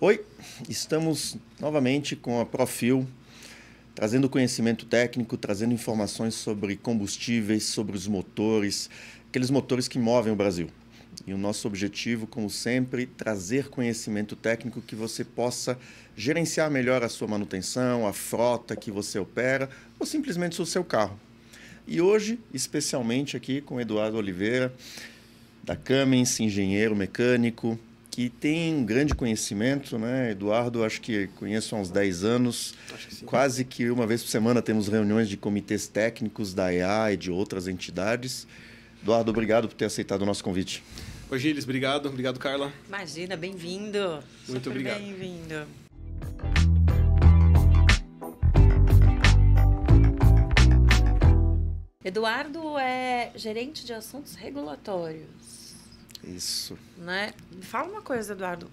Oi, estamos novamente com a Profil, trazendo conhecimento técnico, trazendo informações sobre combustíveis, sobre os motores, aqueles motores que movem o Brasil. E o nosso objetivo, como sempre, trazer conhecimento técnico que você possa gerenciar melhor a sua manutenção, a frota que você opera ou simplesmente o seu carro. E hoje, especialmente aqui com Eduardo Oliveira, da Cummins, engenheiro mecânico, que tem um grande conhecimento, né? Eduardo, acho que conheço há uns 10 anos. Acho que sim. Quase que uma vez por semana temos reuniões de comitês técnicos da EA e de outras entidades. Eduardo, obrigado por ter aceitado o nosso convite. Oi, Gilles, obrigado. Obrigado, Carla. Imagina, bem-vindo. Muito obrigado. Bem-vindo. Eduardo é gerente de assuntos regulatórios. Isso. Né? Me fala uma coisa, Eduardo.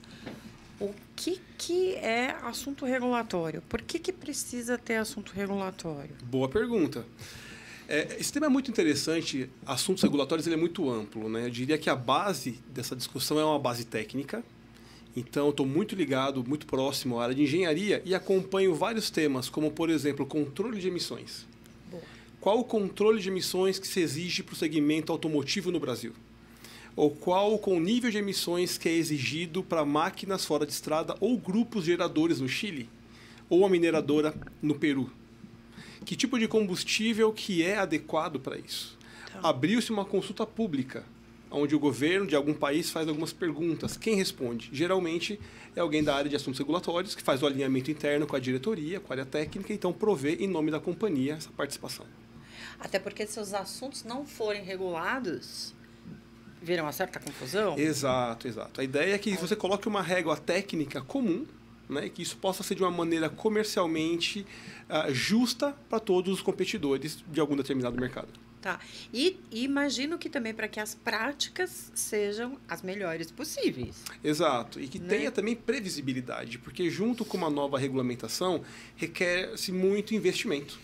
O que é assunto regulatório? Por que precisa ter assunto regulatório? Boa pergunta. Esse tema é muito interessante. Assuntos regulatórios ele é muito amplo, né? Eu diria que a base dessa discussão é uma base técnica. Então, eu estou muito ligado, muito próximo à área de engenharia e acompanho vários temas, como, por exemplo, controle de emissões. Boa. Qual o controle de emissões que se exige para o segmento automotivo no Brasil? Ou qual o nível de emissões que é exigido para máquinas fora de estrada ou grupos geradores no Chile? Ou a mineradora no Peru? Que tipo de combustível que é adequado para isso? Tá. Abriu-se uma consulta pública, onde o governo de algum país faz algumas perguntas. Quem responde? Geralmente é alguém da área de assuntos regulatórios, que faz o alinhamento interno com a diretoria, com a área técnica, então provê em nome da companhia essa participação. Até porque se os assuntos não forem regulados, vira uma certa confusão? Exato, exato. A ideia é que você coloque uma régua técnica comum, né, que isso possa ser de uma maneira comercialmente justa para todos os competidores de algum determinado mercado. Tá. E imagino que também para que as práticas sejam as melhores possíveis. Exato. E que tenha também previsibilidade, porque junto com uma nova regulamentação requer-se muito investimento.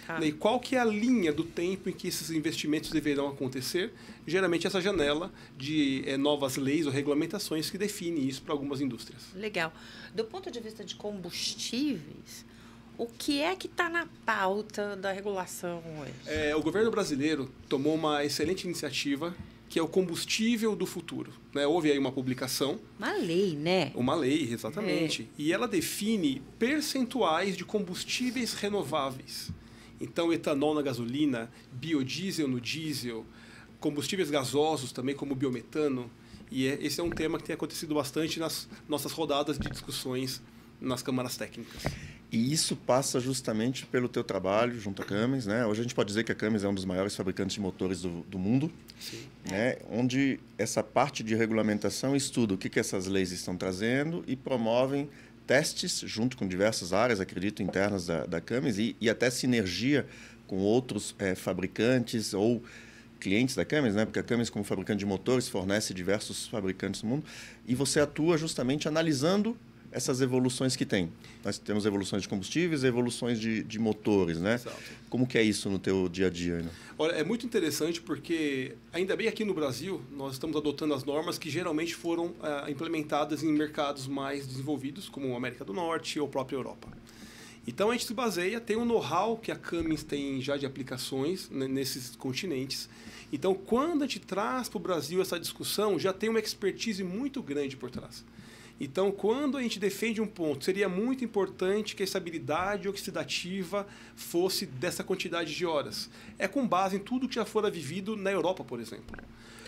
Tá. E qual que é a linha do tempo em que esses investimentos deverão acontecer? Geralmente essa janela de novas leis ou regulamentações que define isso para algumas indústrias. Legal. Do ponto de vista de combustíveis, o que é que está na pauta da regulação hoje? O governo brasileiro tomou uma excelente iniciativa, que é o combustível do futuro. Né? Houve aí uma publicação. Uma lei, né? Uma lei, exatamente. E ela define percentuais de combustíveis renováveis. Então, etanol na gasolina, biodiesel no diesel, combustíveis gasosos também, como biometano. E esse é um tema que tem acontecido bastante nas nossas rodadas de discussões nas câmaras técnicas. E isso passa justamente pelo teu trabalho junto à Cummins, né? Hoje a gente pode dizer que a Cummins é um dos maiores fabricantes de motores do mundo, Sim. Né? Onde essa parte de regulamentação estuda o que essas leis estão trazendo e promovem testes junto com diversas áreas, acredito, internas da Cummins e até sinergia com outros fabricantes ou clientes da Cummins, né? Porque a Cummins, como fabricante de motores, fornece diversos fabricantes no mundo e você atua justamente analisando essas evoluções que tem. Nós temos evoluções de combustíveis e evoluções de motores, né? Exato. Como que é isso no teu dia a dia? Né? Olha, é muito interessante porque, ainda bem aqui no Brasil, nós estamos adotando as normas que geralmente foram implementadas em mercados mais desenvolvidos, como a América do Norte ou a própria Europa. Então, a gente se baseia, tem um know-how que a Cummins tem já de aplicações nesses continentes. Então, quando a gente traz para o Brasil essa discussão, já tem uma expertise muito grande por trás. Então, quando a gente defende um ponto, seria muito importante que a estabilidade oxidativa fosse dessa quantidade de horas. É com base em tudo que já fora vivido na Europa, por exemplo.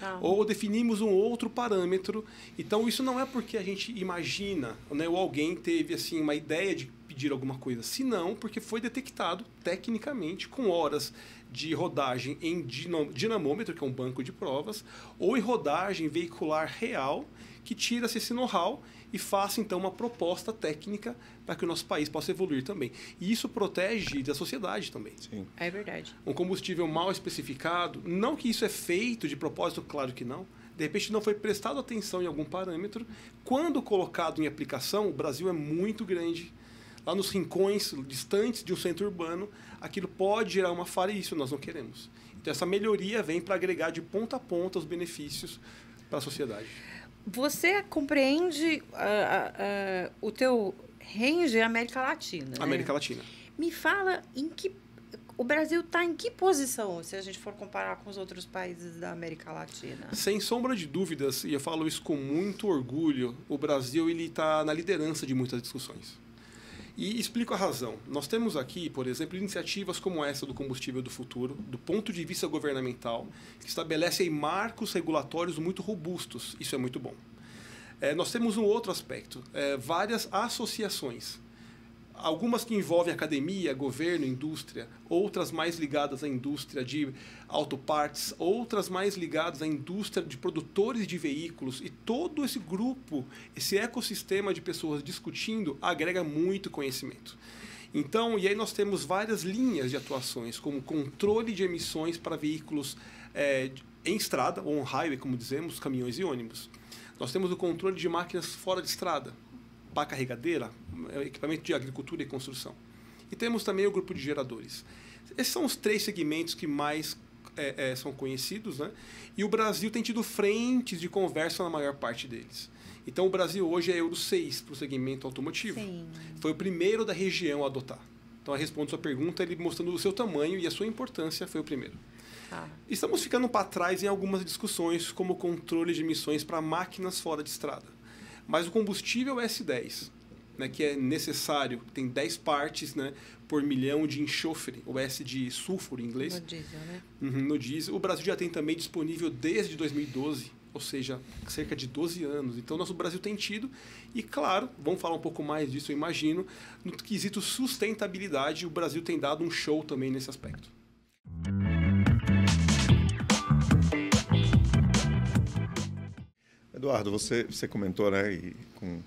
Tá. Ou definimos um outro parâmetro. Então, isso não é porque a gente imagina, né, ou alguém teve assim, uma ideia de pedir alguma coisa, senão porque foi detectado tecnicamente com horas de rodagem em dinamômetro, que é um banco de provas, ou em rodagem veicular real, que tira-se esse know-how e faça, então, uma proposta técnica para que o nosso país possa evoluir também. E isso protege da sociedade também. Sim. É verdade. Um combustível mal especificado, não que isso é feito de propósito, claro que não. De repente não foi prestado atenção em algum parâmetro. Quando colocado em aplicação, o Brasil é muito grande. Lá nos rincões distantes de um centro urbano, aquilo pode gerar uma falha e isso nós não queremos. Então, essa melhoria vem para agregar de ponta a ponta os benefícios para a sociedade. Você compreende o teu range América Latina, né? América Latina. Me fala o Brasil está em que posição, se a gente for comparar com os outros países da América Latina? Sem sombra de dúvidas, e eu falo isso com muito orgulho, o Brasil está na liderança de muitas discussões. E explico a razão. Nós temos aqui, por exemplo, iniciativas como essa do combustível do futuro, do ponto de vista governamental, que estabelecem marcos regulatórios muito robustos. Isso é muito bom. Nós temos um outro aspecto, várias associações. Algumas que envolvem academia, governo, indústria, outras mais ligadas à indústria de autopartes, outras mais ligadas à indústria de produtores de veículos. E todo esse grupo, esse ecossistema de pessoas discutindo, agrega muito conhecimento. Então, e aí nós temos várias linhas de atuações, como controle de emissões para veículos em estrada, ou on-highway, como dizemos, caminhões e ônibus. Nós temos o controle de máquinas fora de estrada, pá carregadeira, equipamento de agricultura e construção. E temos também o grupo de geradores. Esses são os 3 segmentos que mais são conhecidos, né? E o Brasil tem tido frentes de conversa na maior parte deles. Então, o Brasil hoje é Euro 6 para o segmento automotivo. Sim. Foi o primeiro da região a adotar. Então, eu respondo a sua pergunta, ele mostrando o seu tamanho e a sua importância, foi o primeiro. Estamos ficando para trás em algumas discussões, como o controle de emissões para máquinas fora de estrada. Mas o combustível S10, né, que é necessário, tem 10 partes, né, por milhão de enxofre, ou S de sulfuro em inglês. No diesel, né? No diesel. O Brasil já tem também disponível desde 2012, ou seja, cerca de 12 anos. Então, nosso Brasil tem tido, e claro, vamos falar um pouco mais disso, eu imagino, no quesito sustentabilidade, o Brasil tem dado um show também nesse aspecto. Eduardo, você comentou, né, e com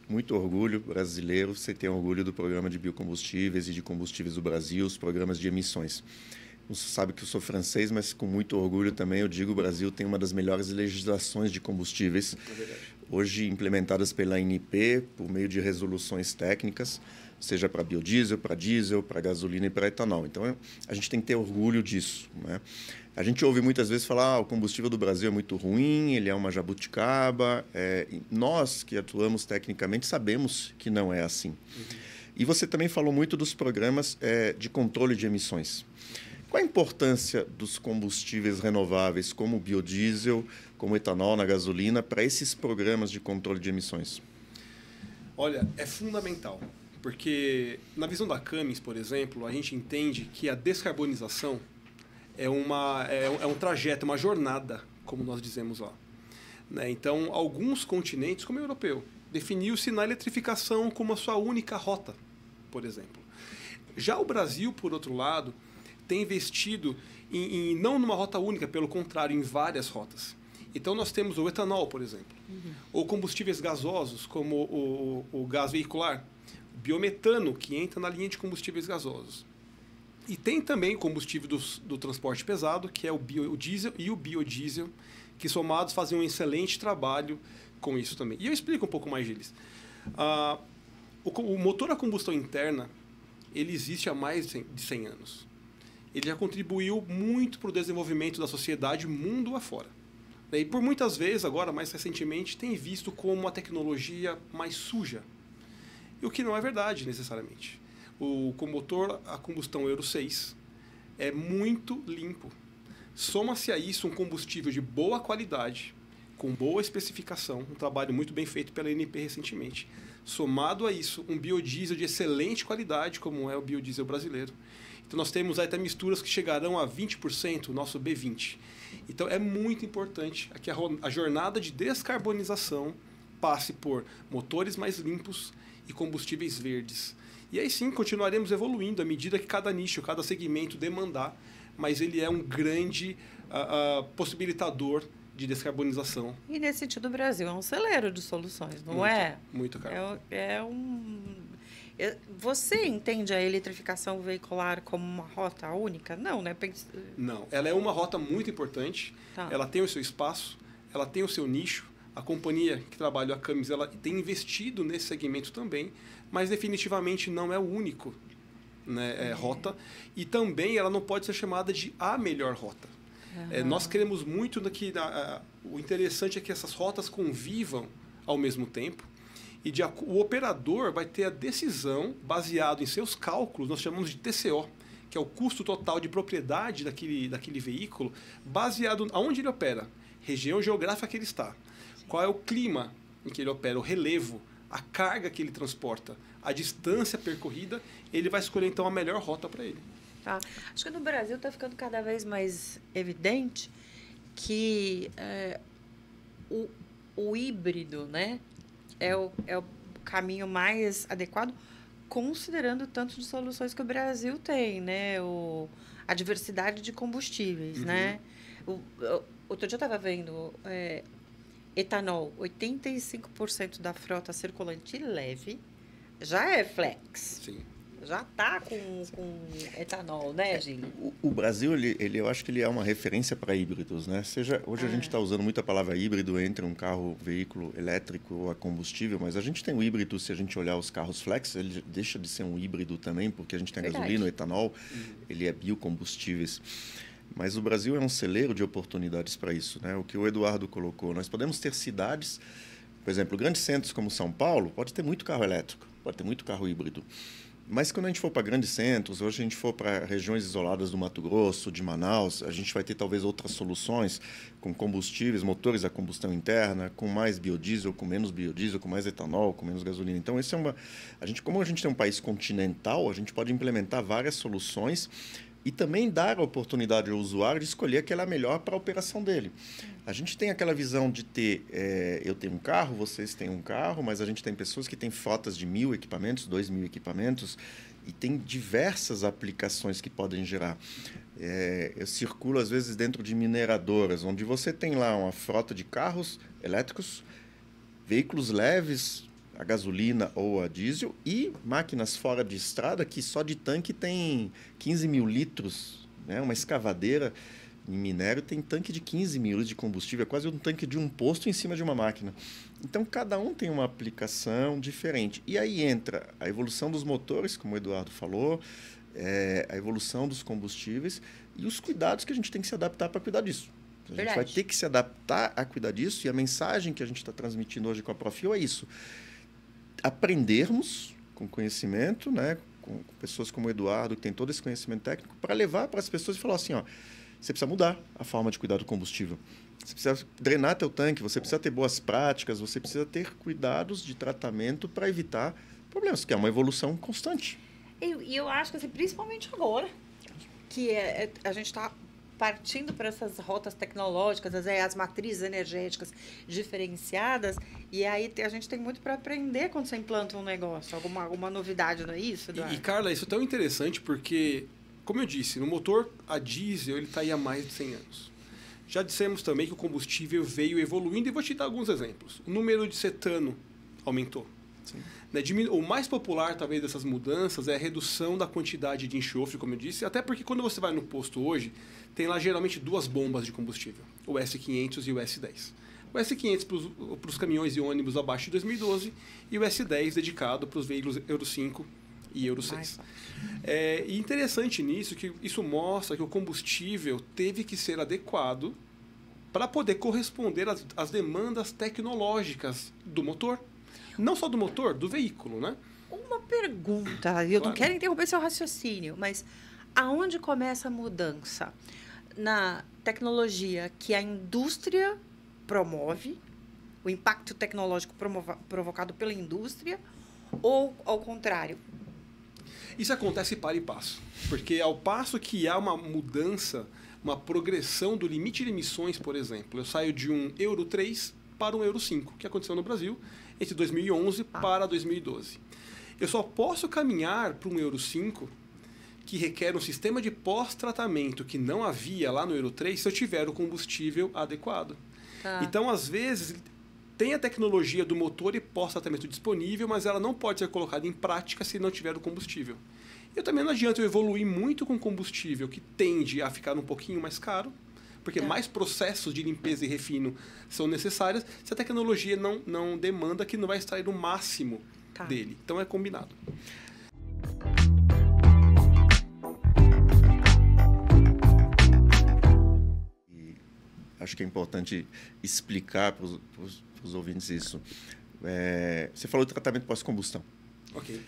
muito orgulho brasileiro, você tem orgulho do programa de biocombustíveis e de combustíveis do Brasil, os programas de emissões. Você sabe que eu sou francês, mas com muito orgulho também eu digo que o Brasil tem uma das melhores legislações de combustíveis, hoje implementadas pela ANP por meio de resoluções técnicas, seja para biodiesel, para diesel, para gasolina e para etanol. Então, a gente tem que ter orgulho disso, né? A gente ouve muitas vezes falar o combustível do Brasil é muito ruim, ele é uma jabuticaba. Nós que atuamos tecnicamente sabemos que não é assim. E você também falou muito dos programas de controle de emissões. Qual a importância dos combustíveis renováveis, como o biodiesel, como o etanol na gasolina, para esses programas de controle de emissões? Olha, é fundamental, porque na visão da Camis, por exemplo, a gente entende que a descarbonização é um trajeto, uma jornada, como nós dizemos lá. Né? Então, alguns continentes, como o europeu, definiu-se na eletrificação como a sua única rota, por exemplo. Já o Brasil, por outro lado, tem investido não numa rota única, pelo contrário, em várias rotas. Então, nós temos o etanol, por exemplo, ou combustíveis gasosos, como o gás veicular, o biometano, que entra na linha de combustíveis gasosos. E tem também o combustível do transporte pesado, que é o diesel e o biodiesel, que somados fazem um excelente trabalho com isso também. E eu explico um pouco mais deles. O motor a combustão interna, ele existe há mais de 100 anos. Ele já contribuiu muito para o desenvolvimento da sociedade mundo afora. E por muitas vezes, agora mais recentemente, tem visto como uma tecnologia mais suja. E o que não é verdade, necessariamente. O motor a combustão Euro 6 é muito limpo. Soma-se a isso um combustível de boa qualidade, com boa especificação, um trabalho muito bem feito pela ANP recentemente. Somado a isso, um biodiesel de excelente qualidade, como é o biodiesel brasileiro. Então, nós temos até misturas que chegarão a 20%, o nosso B20. Então, é muito importante que a jornada de descarbonização passe por motores mais limpos e combustíveis verdes. E aí sim, continuaremos evoluindo à medida que cada nicho, cada segmento demandar, mas ele é um grande possibilitador de descarbonização. E nesse sentido, o Brasil é um celeiro de soluções, não é? Muito, cara. Você entende a eletrificação veicular como uma rota única? Não, né? Não, ela é uma rota muito importante, ela tem o seu espaço, ela tem o seu nicho. A companhia que trabalha, a Camis, ela tem investido nesse segmento também, mas definitivamente não é o único, né, rota. E também ela não pode ser chamada de a melhor rota. Nós queremos muito que O interessante é que essas rotas convivam ao mesmo tempo e o operador vai ter a decisão baseado em seus cálculos, nós chamamos de TCO, que é o custo total de propriedade daquele veículo, baseado aonde ele opera, região geográfica que ele está, qual é o clima em que ele opera, o relevo, a carga que ele transporta, a distância percorrida, ele vai escolher então a melhor rota para ele. Tá. Acho que no Brasil está ficando cada vez mais evidente que o híbrido, né, é o caminho mais adequado, considerando o tanto de soluções que o Brasil tem, né, a diversidade de combustíveis, né. Outro dia eu estava vendo etanol, 85% da frota circulante leve já é flex. Sim. Já está com etanol, né, Gil? O Brasil, eu acho que ele é uma referência para híbridos, né? Hoje a gente está usando muito a palavra híbrido entre um veículo elétrico ou a combustível, mas a gente tem o híbrido, se a gente olhar os carros flex, ele deixa de ser um híbrido também, porque a gente tem gasolina, o etanol, ele é biocombustíveis. Mas o Brasil é um celeiro de oportunidades para isso, né? O que o Eduardo colocou, nós podemos ter cidades, por exemplo, grandes centros como São Paulo, pode ter muito carro elétrico, pode ter muito carro híbrido. Mas quando a gente for para grandes centros, hoje a gente for para regiões isoladas do Mato Grosso, de Manaus, a gente vai ter talvez outras soluções com combustíveis, motores a combustão interna, com mais biodiesel, com menos biodiesel, com mais etanol, com menos gasolina. Então, como a gente tem um país continental, a gente pode implementar várias soluções e também dar a oportunidade ao usuário de escolher aquela melhor para a operação dele. A gente tem aquela visão de ter, eu tenho um carro, vocês têm um carro, mas a gente tem pessoas que têm frotas de 1.000 equipamentos, 2.000 equipamentos, e tem diversas aplicações que podem gerar. Eu circulo, às vezes, dentro de mineradoras, onde você tem lá uma frota de carros elétricos, veículos leves, a gasolina ou a diesel, e máquinas fora de estrada que só de tanque tem 15.000 litros, né? Uma escavadeira em minério tem tanque de 15.000 litros de combustível, é quase um tanque de um posto em cima de uma máquina. Então, cada um tem uma aplicação diferente. E aí entra a evolução dos motores, como o Eduardo falou, a evolução dos combustíveis e os cuidados que a gente tem que se adaptar para cuidar disso. A gente vai ter que se adaptar a cuidar disso, e a mensagem que a gente está transmitindo hoje com a Profil é isso. Aprendermos com conhecimento, né, com pessoas como o Eduardo, que tem todo esse conhecimento técnico, para levar para as pessoas e falar assim, você precisa mudar a forma de cuidar do combustível. Você precisa drenar teu tanque, você precisa ter boas práticas, você precisa ter cuidados de tratamento para evitar problemas, que é uma evolução constante. E eu acho que, assim, principalmente agora, que a gente está partindo para essas rotas tecnológicas, as matrizes energéticas diferenciadas, e aí a gente tem muito para aprender quando você implanta um negócio, alguma novidade, não é isso, Eduardo? E, Carla, isso é tão interessante porque, como eu disse, no motor a diesel ele está aí há mais de 100 anos. Já dissemos também que o combustível veio evoluindo, e vou te dar alguns exemplos. O número de cetano aumentou. Sim. O mais popular, talvez, dessas mudanças é a redução da quantidade de enxofre, como eu disse, até porque quando você vai no posto hoje, tem lá geralmente duas bombas de combustível, o S500 e o S10. O S500 para os caminhões e ônibus abaixo de 2012 e o S10 dedicado para os veículos Euro 5 e Euro 6. E interessante nisso que isso mostra que o combustível teve que ser adequado para poder corresponder às demandas tecnológicas do motor. Não só do motor, do veículo, né? Uma pergunta, eu não quero interromper seu raciocínio, mas aonde começa a mudança? Na tecnologia que a indústria promove, o impacto tecnológico provocado pela indústria, ou ao contrário? Isso acontece para e passo, porque ao passo que há uma mudança, uma progressão do limite de emissões, por exemplo, eu saio de um Euro 3 para um Euro 5, que aconteceu no Brasil entre 2011 para 2012. Eu só posso caminhar para um Euro 5, que requer um sistema de pós-tratamento que não havia lá no Euro 3, se eu tiver o combustível adequado. Então, às vezes, tem a tecnologia do motor e pós-tratamento disponível, mas ela não pode ser colocada em prática se não tiver o combustível. Eu também não adianta eu evoluir muito com combustível, que tende a ficar um pouquinho mais caro, porque mais processos de limpeza e refino são necessários, se a tecnologia não demanda que não vai extrair o máximo dele. Então, é combinado. acho que é importante explicar para os ouvintes isso. Você falou de tratamento pós-combustão. Ok.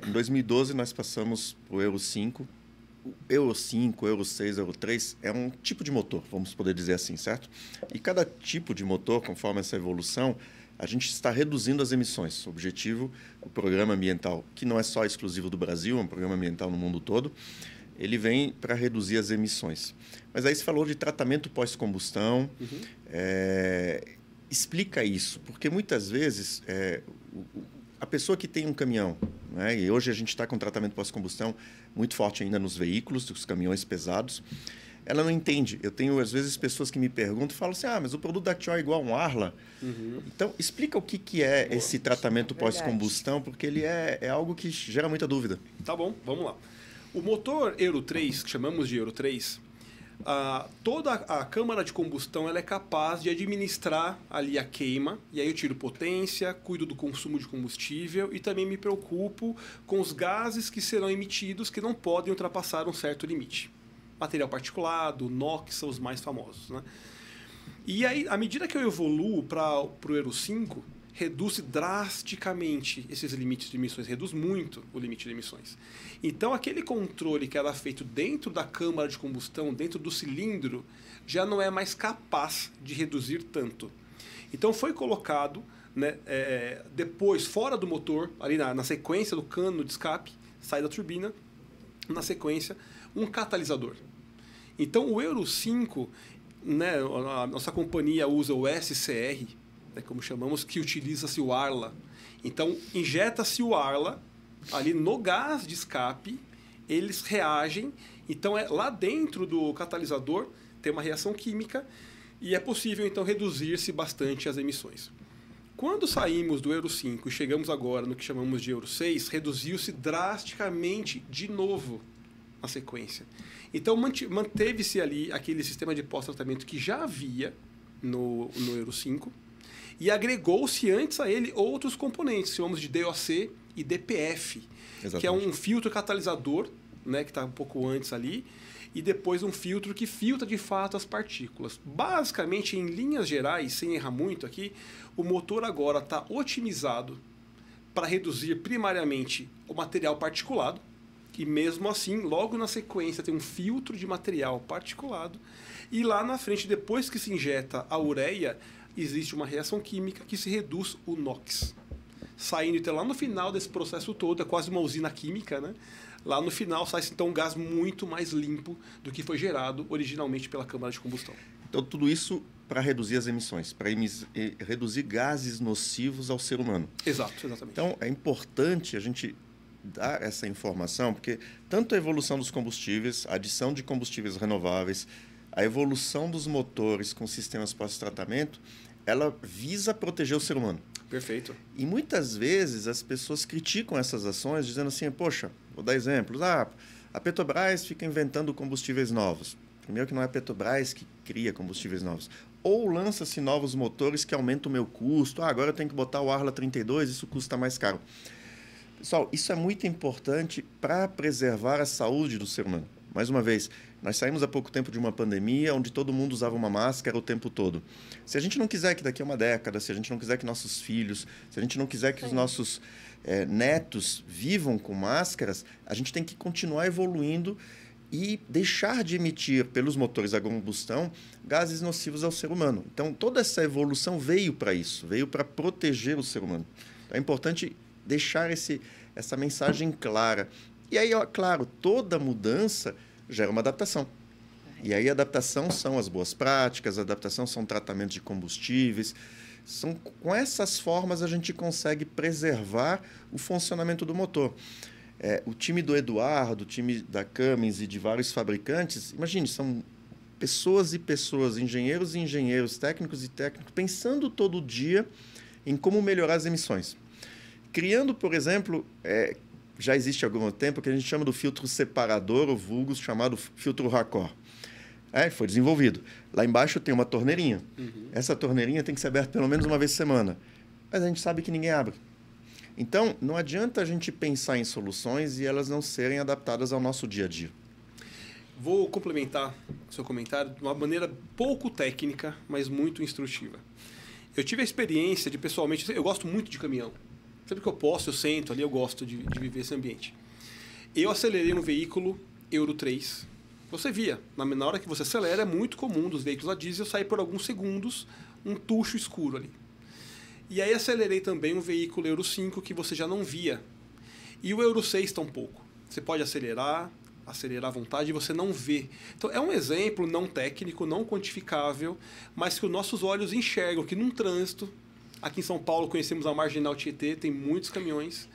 Em 2012, nós passamos para o Euro 5. O Euro 5, Euro 6, Euro 3 é um tipo de motor, vamos poder dizer assim, certo? E cada tipo de motor, conforme essa evolução, a gente está reduzindo as emissões. O objetivo, o programa ambiental, que não é só exclusivo do Brasil, é um programa ambiental no mundo todo, ele vem para reduzir as emissões. Mas aí você falou de tratamento pós-combustão. Explica isso, porque muitas vezes a pessoa que tem um caminhão, né, e hoje a gente está com tratamento pós-combustão muito forte ainda nos veículos, dos caminhões pesados, ela não entende. Eu tenho, às vezes, pessoas que me perguntam e falam assim, mas o produto da Actio é igual a um Arla. Então, explica o que é esse tratamento pós-combustão, porque ele é algo que gera muita dúvida. Tá bom, vamos lá. O motor Euro 3, que chamamos de Euro 3, toda a câmara de combustão ela é capaz de administrar ali a queima, e aí eu tiro potência, cuido do consumo de combustível e também me preocupo com os gases que serão emitidos que não podem ultrapassar um certo limite. Material particulado, NOx são os mais famosos, né? E aí, à medida que eu evoluo para o Euro 5, reduz drasticamente esses limites de emissões, reduz muito o limite de emissões. Então, aquele controle que era feito dentro da câmara de combustão, dentro do cilindro, já não é mais capaz de reduzir tanto. Então, foi colocado, né, depois, fora do motor, ali na sequência do cano de escape, sai da turbina, na sequência, um catalisador. Então, o Euro 5, né, a nossa companhia usa o SCR, como chamamos, que utiliza-se o Arla. Então, injeta-se o Arla ali no gás de escape, eles reagem. Então, lá dentro do catalisador tem uma reação química e é possível, então, reduzir-se bastante as emissões. Quando saímos do Euro 5 e chegamos agora no que chamamos de Euro 6, reduziu-se drasticamente de novo na sequência. Então, manteve-se ali aquele sistema de pós-tratamento que já havia no Euro 5, e agregou-se antes a ele outros componentes, chamamos de DOC e DPF, Exatamente. Que é um filtro catalisador, né, que está um pouco antes ali, e depois um filtro que filtra de fato as partículas. Basicamente, em linhas gerais, sem errar muito aqui, o motor agora está otimizado para reduzir primariamente o material particulado, e mesmo assim, logo na sequência, tem um filtro de material particulado, e lá na frente, depois que se injeta a ureia, existe uma reação química que se reduz o NOx. Saindo então lá no final desse processo todo, é quase uma usina química, né? Lá no final sai então um gás muito mais limpo do que foi gerado originalmente pela câmara de combustão. Então tudo isso para reduzir as emissões, para reduzir gases nocivos ao ser humano. Exato, exatamente. Então é importante a gente dar essa informação, porque tanto a evolução dos combustíveis, a adição de combustíveis renováveis, a evolução dos motores com sistemas pós-tratamento, ela visa proteger o ser humano. Perfeito. E muitas vezes as pessoas criticam essas ações dizendo assim, poxa, vou dar exemplos, a Petrobras fica inventando combustíveis novos. Primeiro que não é a Petrobras que cria combustíveis novos. Ou lança-se novos motores que aumentam o meu custo. Agora eu tenho que botar o Arla 32, isso custa mais caro. Pessoal, isso é muito importante para preservar a saúde do ser humano. Mais uma vez, nós saímos há pouco tempo de uma pandemia onde todo mundo usava uma máscara o tempo todo. Se a gente não quiser que daqui a uma década, se a gente não quiser que nossos filhos, se a gente não quiser que os nossos netos vivam com máscaras, a gente tem que continuar evoluindo e deixar de emitir pelos motores a combustão gases nocivos ao ser humano. Então, toda essa evolução veio para isso, veio para proteger o ser humano. Então, é importante deixar essa mensagem clara. E aí, claro, toda mudança gera uma adaptação. E aí a adaptação são as boas práticas, a adaptação são tratamentos de combustíveis. Com essas formas a gente consegue preservar o funcionamento do motor. O time do Eduardo, o time da Cummins e de vários fabricantes, imagine, são pessoas e pessoas, engenheiros e engenheiros, técnicos e técnicos, pensando todo dia em como melhorar as emissões. Criando, por exemplo, já existe há algum tempo, que a gente chama do filtro separador, ou vulgo chamado filtro Racor. Foi desenvolvido. Lá embaixo tem uma torneirinha. Uhum. Essa torneirinha tem que ser aberta pelo menos uma vez por semana. Mas a gente sabe que ninguém abre. Então, não adianta a gente pensar em soluções e elas não serem adaptadas ao nosso dia a dia. Vou complementar o seu comentário de uma maneira pouco técnica, mas muito instrutiva. Eu tive a experiência de, pessoalmente, eu gosto muito de caminhão. Sempre que eu posso, eu sento ali, eu gosto de viver esse ambiente. Eu acelerei um veículo Euro 3. Você via, na hora que você acelera, é muito comum dos veículos a diesel sair por alguns segundos um tucho escuro ali. E aí acelerei também um veículo Euro 5 que você já não via. E o Euro 6 tampouco. Você pode acelerar à vontade e você não vê. Então é um exemplo não técnico, não quantificável, mas que os nossos olhos enxergam que num trânsito, aqui em São Paulo conhecemos a Marginal Tietê, tem muitos caminhões.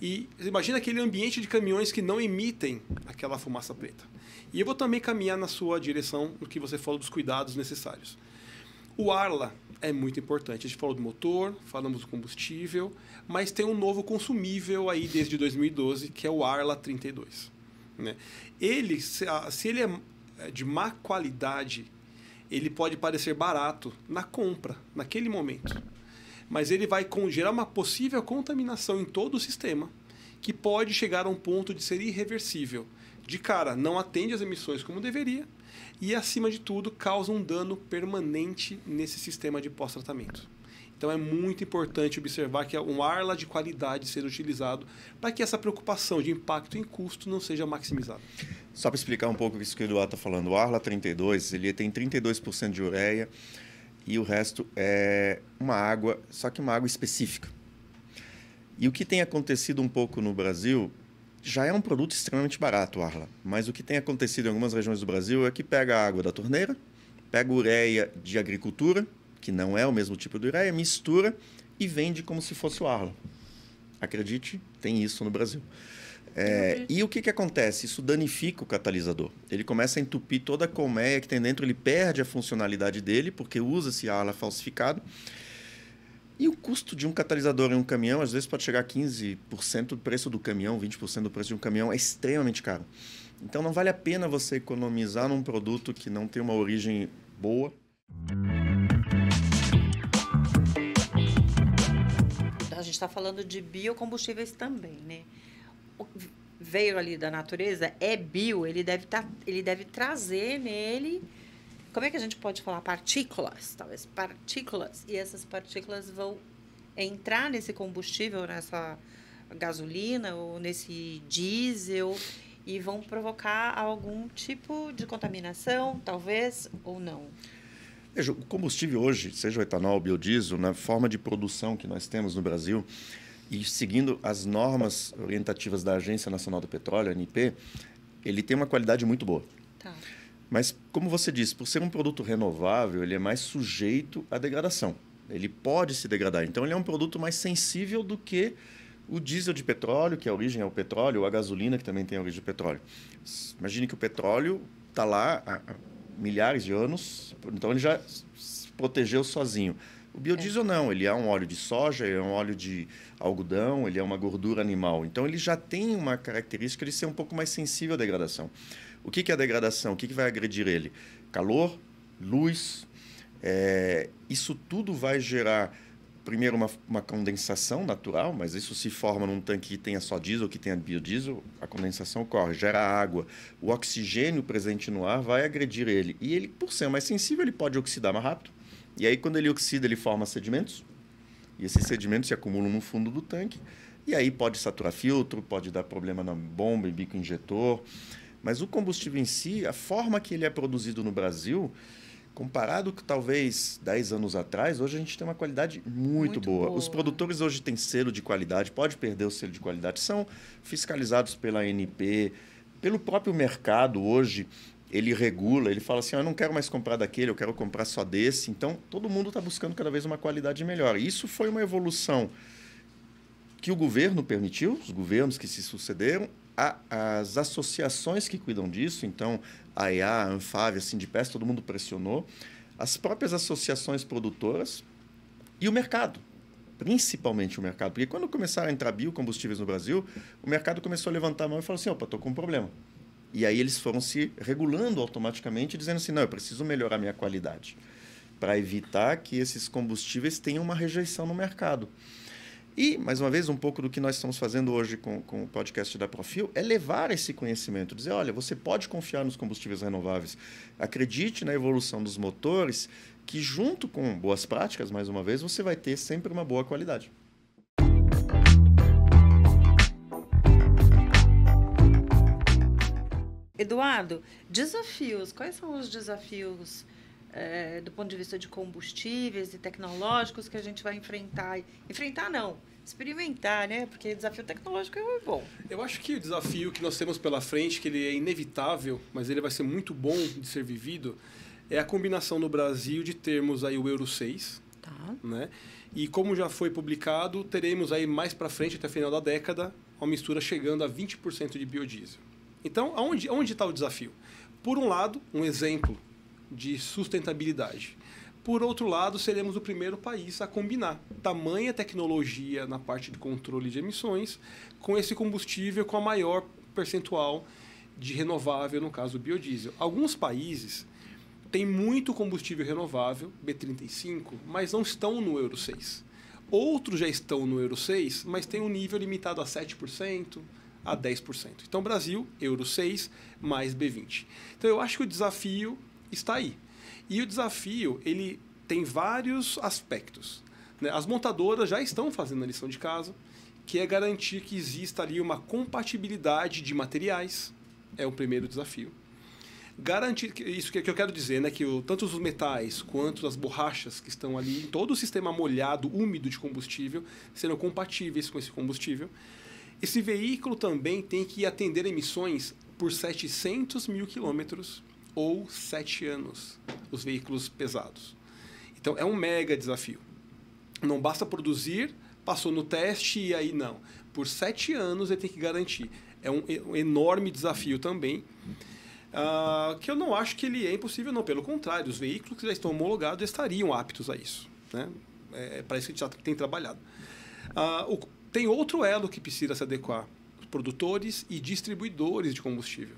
E imagina aquele ambiente de caminhões que não emitem aquela fumaça preta. E eu vou também caminhar na sua direção no que você falou dos cuidados necessários. O Arla é muito importante. A gente falou do motor, falamos do combustível, mas tem um novo consumível aí desde 2012, que é o Arla 32. Né? Ele, se ele é de má qualidade, ele pode parecer barato na compra, naquele momento. Mas ele vai gerar uma possível contaminação em todo o sistema, que pode chegar a um ponto de ser irreversível. De cara, não atende às emissões como deveria e, acima de tudo, causa um dano permanente nesse sistema de pós-tratamento. Então é muito importante observar que é um Arla de qualidade ser utilizado para que essa preocupação de impacto em custo não seja maximizada. Só para explicar um pouco isso que o Eduardo está falando, o Arla 32, ele tem 32% de ureia e o resto é uma água, só que uma água específica. E o que tem acontecido um pouco no Brasil, já é um produto extremamente barato, o Arla, mas o que tem acontecido em algumas regiões do Brasil é que pega a água da torneira, pega ureia de agricultura, que não é o mesmo tipo de ureia, mistura e vende como se fosse o Arla. Acredite, tem isso no Brasil. E o que acontece? Isso danifica o catalisador. Ele começa a entupir toda a colmeia que tem dentro, ele perde a funcionalidade dele, porque usa esse Arla falsificado. E o custo de um catalisador em um caminhão, às vezes, pode chegar a 15% do preço do caminhão, 20% do preço de um caminhão, é extremamente caro. Então, não vale a pena você economizar num produto que não tem uma origem boa. A gente está falando de biocombustíveis também, né? Veio ali da natureza, é bio, ele deve trazer nele... Como é que a gente pode falar? Partículas, talvez. Partículas. E essas partículas vão entrar nesse combustível, nessa gasolina ou nesse diesel e vão provocar algum tipo de contaminação, talvez, ou não. Veja, o combustível hoje, seja o etanol, o biodiesel, na forma de produção que nós temos no Brasil, e seguindo as normas orientativas da Agência Nacional do Petróleo, ANP, ele tem uma qualidade muito boa. Tá. Mas, como você disse, por ser um produto renovável, ele é mais sujeito à degradação. Ele pode se degradar. Então, ele é um produto mais sensível do que o diesel de petróleo, que a origem é o petróleo, ou a gasolina, que também tem a origem do petróleo. Imagine que o petróleo está lá há milhares de anos, então ele já se protegeu sozinho. O biodiesel não, ele é um óleo de soja, ele é um óleo de algodão, ele é uma gordura animal. Então, ele já tem uma característica de ser um pouco mais sensível à degradação. O que é a degradação? O que vai agredir ele? Calor, luz, isso tudo vai gerar, primeiro, uma condensação natural, mas isso se forma num tanque que tenha só diesel, que tenha biodiesel, a condensação ocorre, gera água. O oxigênio presente no ar vai agredir ele. E ele, por ser mais sensível, ele pode oxidar mais rápido. E aí, quando ele oxida, ele forma sedimentos. E esses sedimentos se acumulam no fundo do tanque. E aí pode saturar filtro, pode dar problema na bomba e bico injetor. Mas o combustível em si, a forma que ele é produzido no Brasil, comparado com talvez 10 anos atrás, hoje a gente tem uma qualidade muito boa. Os produtores hoje têm selo de qualidade, pode perder o selo de qualidade, são fiscalizados pela ANP, pelo próprio mercado hoje, ele regula, ele fala assim, eu não quero mais comprar daquele, eu quero comprar só desse. Então, todo mundo está buscando cada vez uma qualidade melhor. Isso foi uma evolução que o governo permitiu, os governos que se sucederam, as associações que cuidam disso, então a EA, a Anfávia, a Sindipes, todo mundo pressionou, as próprias associações produtoras e o mercado, principalmente o mercado, porque quando começaram a entrar biocombustíveis no Brasil, o mercado começou a levantar a mão e falou assim, opa, estou com um problema. E aí eles foram se regulando automaticamente, dizendo assim, não, eu preciso melhorar minha qualidade, para evitar que esses combustíveis tenham uma rejeição no mercado. E, mais uma vez, um pouco do que nós estamos fazendo hoje com o podcast da Profil é levar esse conhecimento, dizer, olha, você pode confiar nos combustíveis renováveis, acredite na evolução dos motores, que junto com boas práticas, mais uma vez, você vai ter sempre uma boa qualidade. Eduardo, desafios. Quais são os desafios do ponto de vista de combustíveis e tecnológicos que a gente vai enfrentar? Enfrentar não, experimentar, né? Porque desafio tecnológico é bom. Eu acho que o desafio que nós temos pela frente, que ele é inevitável, mas ele vai ser muito bom de ser vivido, é a combinação no Brasil de termos aí o Euro 6, Tá. né? E como já foi publicado, teremos aí mais para frente, até o final da década, uma mistura chegando a 20% de biodiesel. Então, onde está o desafio? Por um lado, um exemplo de sustentabilidade. Por outro lado, seremos o primeiro país a combinar tamanha tecnologia na parte de controle de emissões com esse combustível com a maior percentual de renovável, no caso o biodiesel. Alguns países têm muito combustível renovável, B35, mas não estão no Euro 6. Outros já estão no Euro 6, mas têm um nível limitado a 7%, a 10%. Então, Brasil, Euro 6, mais B20. Então, eu acho que o desafio está aí. E o desafio, ele tem vários aspectos, né? As montadoras já estão fazendo a lição de casa, que é garantir que exista ali uma compatibilidade de materiais. É o primeiro desafio. Garantir, isso que eu quero dizer, né, que tanto os metais quanto as borrachas que estão ali em todo o sistema molhado, úmido de combustível, serão compatíveis com esse combustível. Esse veículo também tem que atender emissões por 700 mil quilômetros ou 7 anos, os veículos pesados. Então, é um mega desafio. Não basta produzir, passou no teste e aí não. Por 7 anos ele tem que garantir. É um enorme desafio também, que eu não acho que ele é impossível, não. Pelo contrário, os veículos que já estão homologados estariam aptos a isso, né? É para isso que a gente já tem trabalhado. Tem outro elo que precisa se adequar, os produtores e distribuidores de combustível.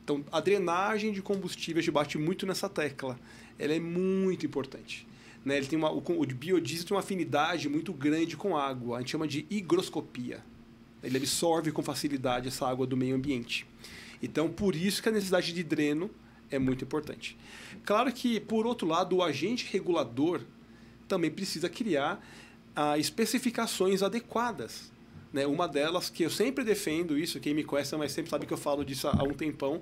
Então, a drenagem de combustível, a gente bate muito nessa tecla, ela é muito importante, né? Ele tem o biodiesel tem uma afinidade muito grande com água, a gente chama de higroscopia. Ele absorve com facilidade essa água do meio ambiente. Então, por isso que a necessidade de dreno é muito importante. Claro que, por outro lado, o agente regulador também precisa criar especificações adequadas, né? Uma delas, que eu sempre defendo isso, quem me conhece mas sempre sabe que eu falo disso há um tempão,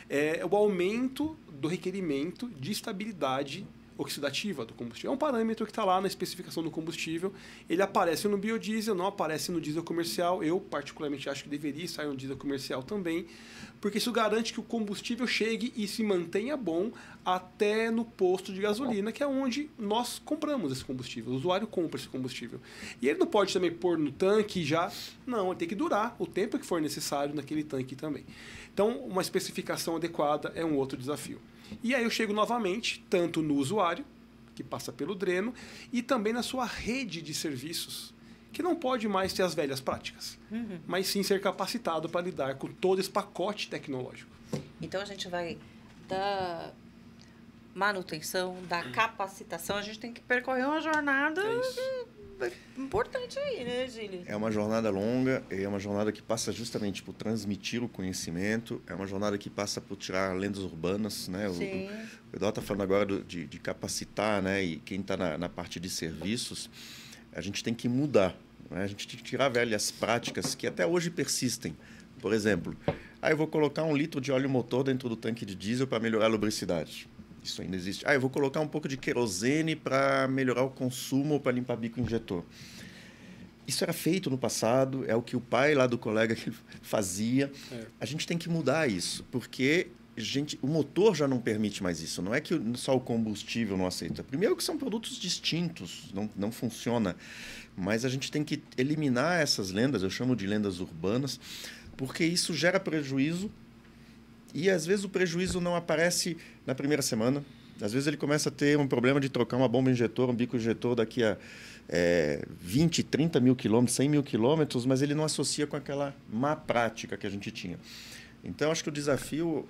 é o aumento do requerimento de estabilidade oxidativa do combustível. É um parâmetro que está lá na especificação do combustível. Ele aparece no biodiesel, não aparece no diesel comercial. Eu, particularmente, acho que deveria sair no diesel comercial também, porque isso garante que o combustível chegue e se mantenha bom até no posto de gasolina, que é onde nós compramos esse combustível. O usuário compra esse combustível. E ele não pode também pôr no tanque e já... Não, ele tem que durar o tempo que for necessário naquele tanque também. Então, uma especificação adequada é um outro desafio. E aí eu chego novamente, tanto no usuário, que passa pelo dreno, e também na sua rede de serviços, que não pode mais ter as velhas práticas, mas sim ser capacitado para lidar com todo esse pacote tecnológico. Então, a gente vai da manutenção, da capacitação, a gente tem que percorrer uma jornada importante aí, né, Gili? É uma jornada longa, é uma jornada que passa justamente por transmitir o conhecimento, é uma jornada que passa por tirar lendas urbanas, né? Sim. O Eduardo está falando agora de capacitar, né? E quem está na parte de serviços, a gente tem que mudar, né? A gente tem que tirar velhas práticas que até hoje persistem. Por exemplo, eu vou colocar 1 litro de óleo motor dentro do tanque de diesel para melhorar a lubricidade. Isso ainda existe. Eu vou colocar um pouco de querosene para melhorar o consumo ou para limpar bico injetor. Isso era feito no passado, é o que o pai lá do colega fazia. A gente tem que mudar isso, porque o motor já não permite mais isso. Não é que só o combustível não aceita. Primeiro que são produtos distintos, não funciona. Mas a gente tem que eliminar essas lendas, eu chamo de lendas urbanas, porque isso gera prejuízo. E, às vezes, o prejuízo não aparece na primeira semana. Às vezes, ele começa a ter um problema de trocar uma bomba injetor, um bico injetor daqui a 20, 30 mil quilômetros, 100 mil quilômetros, mas ele não associa com aquela má prática que a gente tinha. Então, acho que o desafio,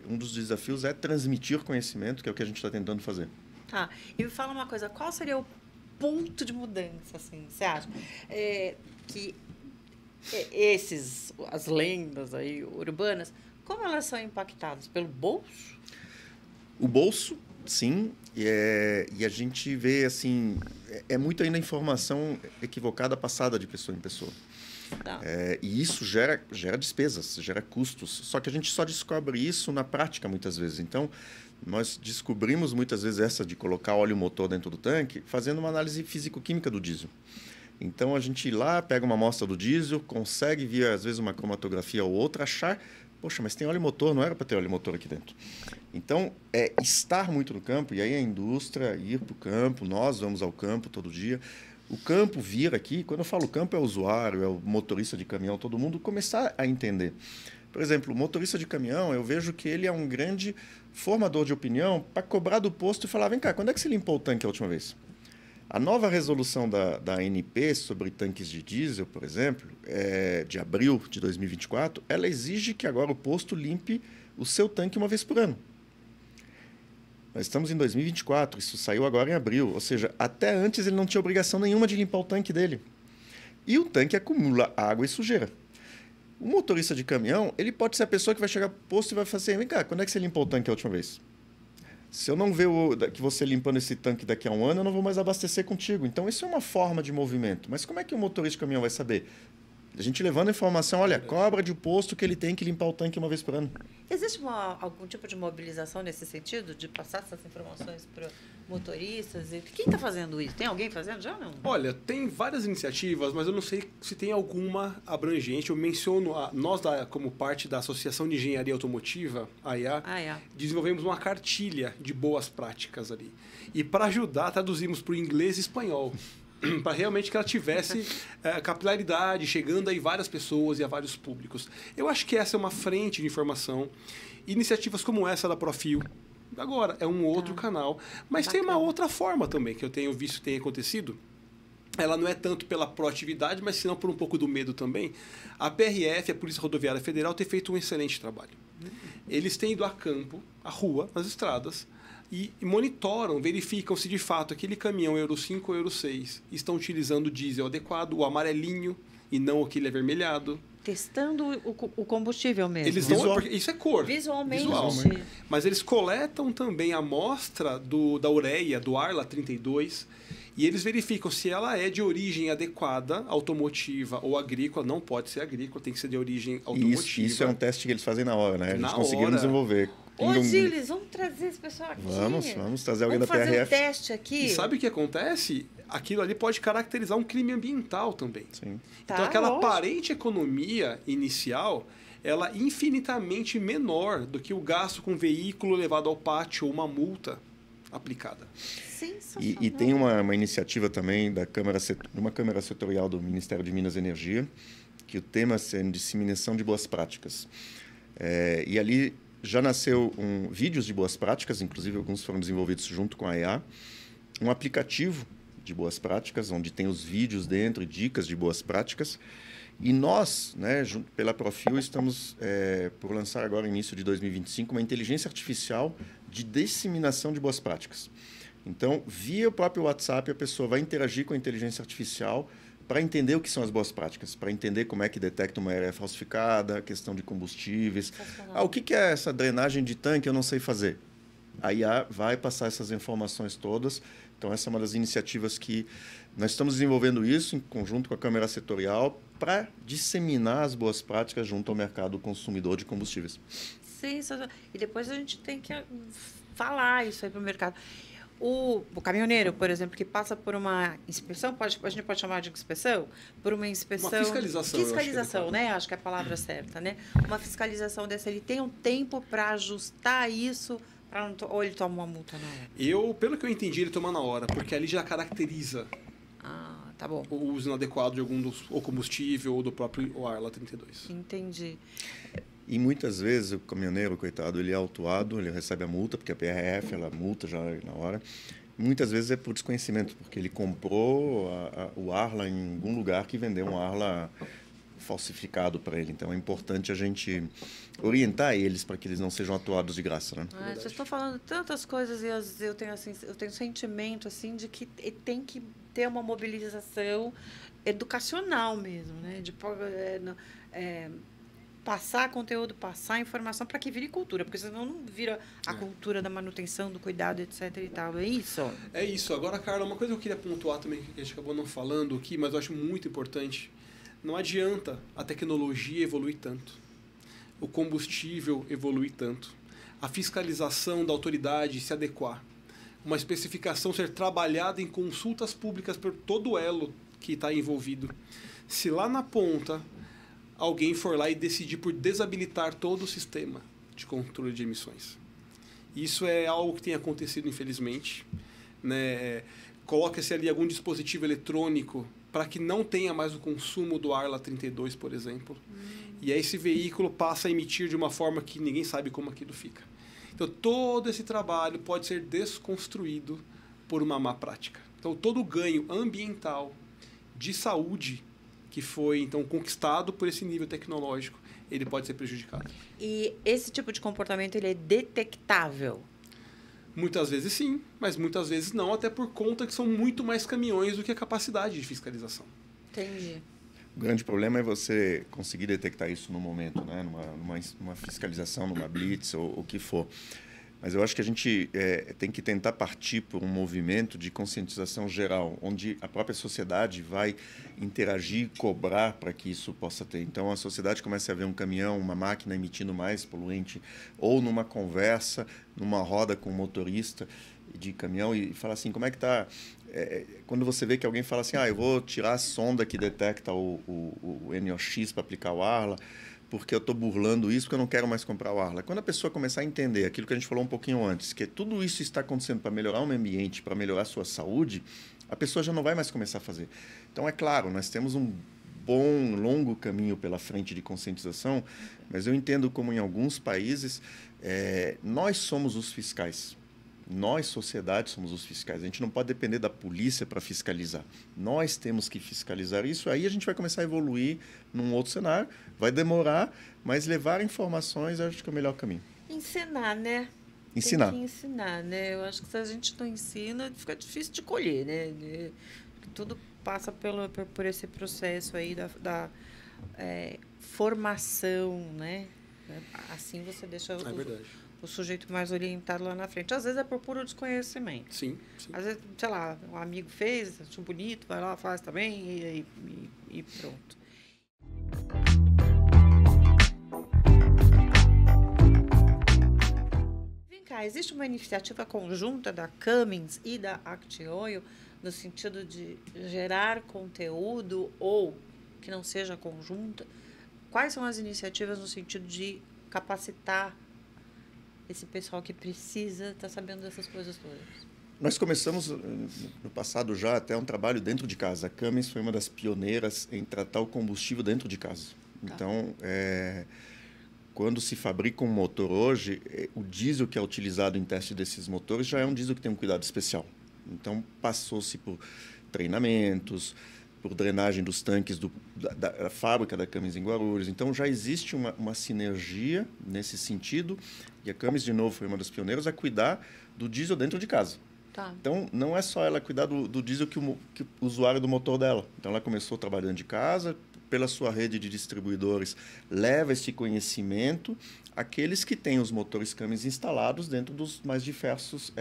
um dos desafios é transmitir conhecimento, que é o que a gente está tentando fazer. E me fala uma coisa, qual seria ponto de mudança, assim, você acha? Que as lendas aí urbanas, como elas são impactadas? Pelo bolso? O bolso, sim, e a gente vê, assim, é muito ainda informação equivocada passada de pessoa em pessoa. Tá. E isso gera despesas, gera custos. Só que a gente só descobre isso na prática, muitas vezes. Então, nós descobrimos, muitas vezes, essa de colocar óleo motor dentro do tanque, fazendo uma análise físico-química do diesel. Então, a gente ir lá, pega uma amostra do diesel, consegue, via, às vezes, uma cromatografia ou outra, achar, poxa, mas tem óleo motor, não era para ter óleo motor aqui dentro. Então, estar muito no campo, e aí a indústria ir para o campo, nós vamos ao campo todo dia. O campo vir aqui, quando eu falo campo, é o usuário, é o motorista de caminhão, todo mundo começar a entender. Por exemplo, o motorista de caminhão, eu vejo que ele é um grande formador de opinião para cobrar do posto e falar, vem cá, quando é que você limpou o tanque a última vez? A nova resolução da ANP sobre tanques de diesel, por exemplo, de abril de 2024, ela exige que agora o posto limpe o seu tanque uma vez por ano. Nós estamos em 2024, isso saiu agora em abril, ou seja, até antes ele não tinha obrigação nenhuma de limpar o tanque dele. E o tanque acumula água e sujeira. O motorista de caminhão, ele pode ser a pessoa que vai chegar pro posto e vai falar assim, vem cá, quando é que você limpou o tanque a última vez? Se eu não ver que você limpando esse tanque daqui a um ano, eu não vou mais abastecer contigo. Então, isso é uma forma de movimento. Mas como é que o motorista de caminhão vai saber? A gente levando a informação, olha, cobra de posto que ele tem que limpar o tanque uma vez por ano. Existe algum tipo de mobilização nesse sentido, de passar essas informações para motoristas? E quem está fazendo isso? Tem alguém fazendo já ou não? Olha, tem várias iniciativas, mas eu não sei se tem alguma abrangente. Eu menciono, nós, como parte da Associação de Engenharia Automotiva, AIA, desenvolvemos uma cartilha de boas práticas ali. E para ajudar, traduzimos para o inglês e espanhol. Para realmente que ela tivesse capilaridade, chegando aí várias pessoas e a vários públicos. Eu acho que essa é uma frente de informação. Iniciativas como essa da Profil, agora, é um outro canal. Mas tem uma outra forma também, que eu tenho visto que tem acontecido. Ela não é tanto pela proatividade, mas senão por um pouco do medo também. A PRF, a Polícia Rodoviária Federal, tem feito um excelente trabalho. Eles têm ido a campo, à rua, nas estradas, e monitoram, verificam se de fato aquele caminhão Euro 5 ou Euro 6 estão utilizando o diesel adequado, o amarelinho e não aquele avermelhado. Testando o combustível mesmo. Eles dão, isso é cor. Visualmente. Mas eles coletam também a amostra da ureia, do Arla 32, e eles verificam se ela é de origem adequada, automotiva ou agrícola. Não pode ser agrícola, tem que ser de origem automotiva. Isso é um teste que eles fazem na hora, né? Eles conseguiram desenvolver. Ô, Gilles, vamos trazer esse pessoal aqui. Vamos trazer alguém da PRF. Vamos fazer um teste aqui. E sabe o que acontece? Aquilo ali pode caracterizar um crime ambiental também. Sim. Então, aquela aparente economia inicial, ela é infinitamente menor do que o gasto com veículo levado ao pátio ou uma multa aplicada. Sensacional. E tem uma iniciativa também de uma Câmara Setorial do Ministério de Minas e Energia, que o tema é disseminação de boas práticas. E ali já nasceu vídeos de boas práticas, inclusive alguns foram desenvolvidos junto com a EA, um aplicativo de boas práticas, onde tem os vídeos dentro e dicas de boas práticas. E nós, né, junto pela Profil, estamos por lançar agora, início de 2025, uma inteligência artificial de disseminação de boas práticas. Então, via o próprio WhatsApp, a pessoa vai interagir com a inteligência artificial para entender o que são as boas práticas, para entender como é que detecta uma ureia falsificada, a questão de combustíveis. O que é essa drenagem de tanque? Eu não sei fazer. A IA vai passar essas informações todas. Então, essa é uma das iniciativas que nós estamos desenvolvendo isso em conjunto com a Câmara Setorial para disseminar as boas práticas junto ao mercado consumidor de combustíveis. Sensacional. E depois a gente tem que falar isso aí para o mercado. O caminhoneiro, por exemplo, que passa por uma inspeção, a gente pode chamar de inspeção? Por uma inspeção... Uma fiscalização. Fiscalização, né? Acho que é a palavra certa, né? Uma fiscalização dessa, ele tem um tempo para ajustar isso, ou ele toma uma multa na hora? Pelo que eu entendi, ele toma na hora, porque ali já caracteriza tá bom. o uso inadequado de algum ou combustível ou do próprio Arla 32. Entendi. E muitas vezes o caminhoneiro, coitado, ele é autuado, ele recebe a multa, porque a PRF, ela multa já na hora. Muitas vezes é por desconhecimento, porque ele comprou o Arla em algum lugar que vendeu um Arla falsificado para ele. Então é importante a gente orientar eles para que eles não sejam atuados de graça, né? Vocês estão falando tantas coisas e às vezes eu tenho sentimento assim de que tem que ter uma mobilização educacional mesmo, né? De passar conteúdo, passar informação para que vire cultura, porque senão não vira a cultura da manutenção, do cuidado, etc. e tal. É isso? É isso. Agora, Carla, uma coisa que eu queria pontuar também, que a gente acabou não falando aqui, mas eu acho muito importante. Não adianta a tecnologia evoluir tanto, o combustível evoluir tanto, a fiscalização da autoridade se adequar, uma especificação ser trabalhada em consultas públicas por todo o elo que está envolvido. Se lá na ponta alguém for lá e decidir por desabilitar todo o sistema de controle de emissões. Isso é algo que tem acontecido, infelizmente, né? Coloca-se ali algum dispositivo eletrônico para que não tenha mais o consumo do Arla 32, por exemplo. E aí esse veículo passa a emitir de uma forma que ninguém sabe como aquilo fica. Então, todo esse trabalho pode ser desconstruído por uma má prática. Então, todo o ganho ambiental, de saúde, que foi, então, conquistado por esse nível tecnológico, ele pode ser prejudicado. E esse tipo de comportamento, ele é detectável? Muitas vezes sim, mas muitas vezes não, até por conta que são muito mais caminhões do que a capacidade de fiscalização. Entendi. O grande problema é você conseguir detectar isso no momento, né? Numa fiscalização, numa blitz ou o que for. Mas eu acho que a gente tem que tentar partir por um movimento de conscientização geral, onde a própria sociedade vai interagir, cobrar para que isso possa ter. Então, a sociedade começa a ver um caminhão, uma máquina emitindo mais poluente, ou numa conversa, numa roda com um motorista de caminhão e fala assim, como é que está... quando você vê que alguém fala assim, eu vou tirar a sonda que detecta o NOx para aplicar o Arla, porque eu estou burlando isso, porque eu não quero mais comprar o Arla. Quando a pessoa começar a entender aquilo que a gente falou um pouquinho antes, que tudo isso está acontecendo para melhorar o meio ambiente, para melhorar a sua saúde, a pessoa já não vai mais começar a fazer. Então, é claro, nós temos um bom, longo caminho pela frente de conscientização, mas eu entendo como em alguns países, nós somos os fiscais. Nós, sociedade, somos os fiscais. A gente não pode depender da polícia para fiscalizar. Nós temos que fiscalizar isso. Aí a gente vai começar a evoluir num outro cenário. Vai demorar, mas levar informações acho que é o melhor caminho. Ensinar, né? Ensinar. Tem que ensinar, né? Eu acho que se a gente não ensina, fica difícil de colher, né? Tudo passa por esse processo aí da formação, né? Assim você deixa o sujeito mais orientado lá na frente. Às vezes é por puro desconhecimento. Sim. Às vezes, sei lá, um amigo fez, achou bonito, vai lá, faz também e pronto. Vem cá, existe uma iniciativa conjunta da Cummins e da ActOil no sentido de gerar conteúdo ou que não seja conjunta? Quais são as iniciativas no sentido de capacitar esse pessoal que precisa estar sabendo dessas coisas todas? Nós começamos no passado já até um trabalho dentro de casa. A Cummins foi uma das pioneiras em tratar o combustível dentro de casa. Tá. Então, quando se fabrica um motor hoje, o diesel que é utilizado em teste desses motores já é um diesel que tem um cuidado especial. Então, passou-se por treinamentos, por drenagem dos tanques da fábrica da Cummins em Guarulhos. Então, já existe uma sinergia nesse sentido. E a Cummins, de novo, foi uma das pioneiras a cuidar do diesel dentro de casa. Tá. Então, não é só ela cuidar do diesel que o usuário do motor dela. Então, ela começou trabalhando de casa, pela sua rede de distribuidores, leva esse conhecimento àqueles que têm os motores Cummins instalados dentro dos mais diversos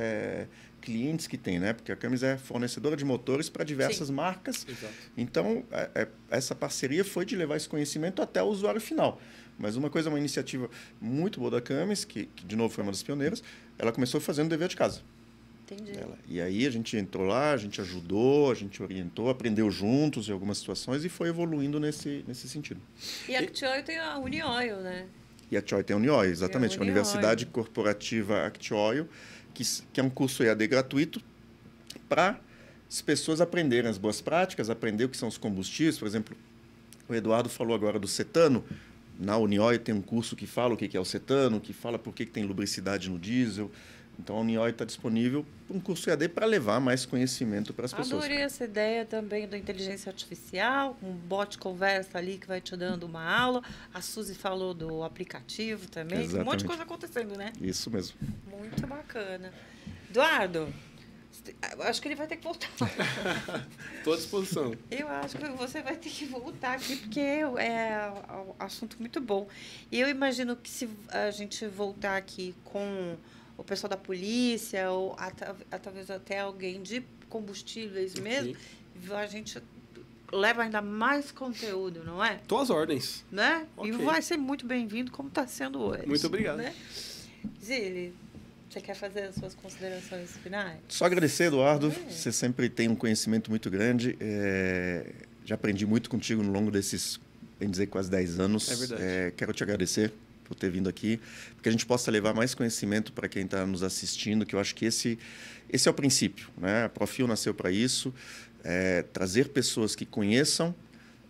clientes que tem, né? Porque a Cummins é fornecedora de motores para diversas marcas. Exato. Então, essa parceria foi de levar esse conhecimento até o usuário final. Mas uma iniciativa muito boa da Cummins, que de novo foi uma das pioneiras, ela começou fazendo dever de casa. Entendi. E aí a gente entrou lá, a gente ajudou, a gente orientou, aprendeu juntos em algumas situações e foi evoluindo nesse sentido. E a ActOil tem a Unioil, né? E a ActOil tem a Unioil, exatamente. A Universidade Corporativa ActOil, que é um curso EAD gratuito para as pessoas aprenderem as boas práticas, aprender o que são os combustíveis. Por exemplo, o Eduardo falou agora do cetano. Na Unioil tem um curso que fala o que é o cetano, que fala por que tem lubricidade no diesel. Então, a Unioi está disponível para um curso EAD para levar mais conhecimento para as pessoas. Adorei essa ideia também da inteligência artificial, um bot conversa ali que vai te dando uma aula. A Suzy falou do aplicativo também. Exatamente. Um monte de coisa acontecendo, né? Isso mesmo. Muito bacana. Eduardo, eu acho que ele vai ter que voltar. Estou à disposição. Eu acho que você vai ter que voltar aqui, porque é um assunto muito bom. E eu imagino que se a gente voltar aqui com o pessoal da polícia, ou talvez até alguém de combustíveis mesmo, a gente leva ainda mais conteúdo, não é? Estou às ordens. Né? Ok. E vai ser muito bem-vindo, como está sendo hoje. Muito obrigado. Né? Zili, você quer fazer as suas considerações finais? Só agradecer, Eduardo. Você sempre tem um conhecimento muito grande. Já aprendi muito contigo no longo desses, bem dizer, quase 10 anos. É verdade. Quero te agradecer por ter vindo aqui, porque a gente possa levar mais conhecimento para quem está nos assistindo, que eu acho que esse é o princípio, né? A Profil nasceu para isso, trazer pessoas que conheçam,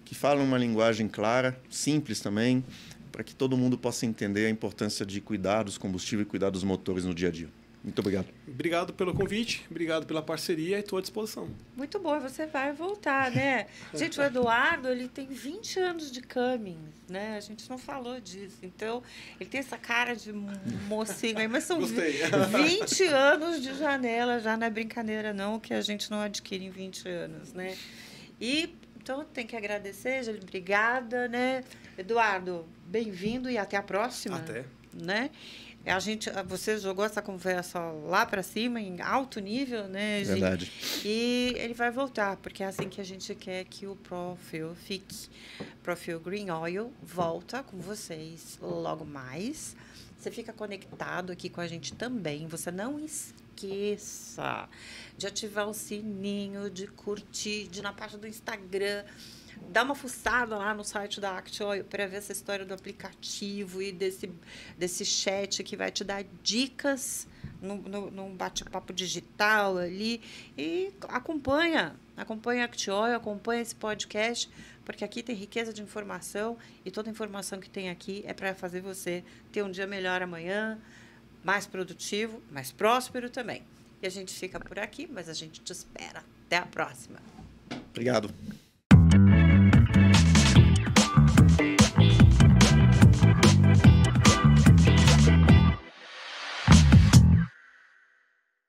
que falam uma linguagem clara, simples também, para que todo mundo possa entender a importância de cuidar dos combustíveis e cuidar dos motores no dia a dia. Muito obrigado. Obrigado pelo convite, obrigado pela parceria e estou à disposição. Muito bom, você vai voltar, né? Gente, o Eduardo, ele tem 20 anos de Cummins, né? A gente não falou disso. Então, ele tem essa cara de mocinho aí, mas são 20 anos de janela, já não é brincadeira não, que a gente não adquire em 20 anos, né? E, então, tem que agradecer, gente, obrigada, né? Eduardo, bem-vindo e até a próxima. Até. Né? Você jogou essa conversa lá para cima, em alto nível, né, Gi? Verdade. E ele vai voltar, porque é assim que a gente quer que o Profil fique. Profil Green Oil volta com vocês logo mais. Você fica conectado aqui com a gente também. Você não esqueça de ativar o sininho, de curtir, de ir na página do Instagram. Dá uma fuçada lá no site da ActOil para ver essa história do aplicativo e desse chat que vai te dar dicas num bate-papo digital ali. E acompanha a ActOil, acompanha esse podcast, porque aqui tem riqueza de informação e toda a informação que tem aqui é para fazer você ter um dia melhor amanhã, mais produtivo, mais próspero também. E a gente fica por aqui, mas a gente te espera. Até a próxima. Obrigado.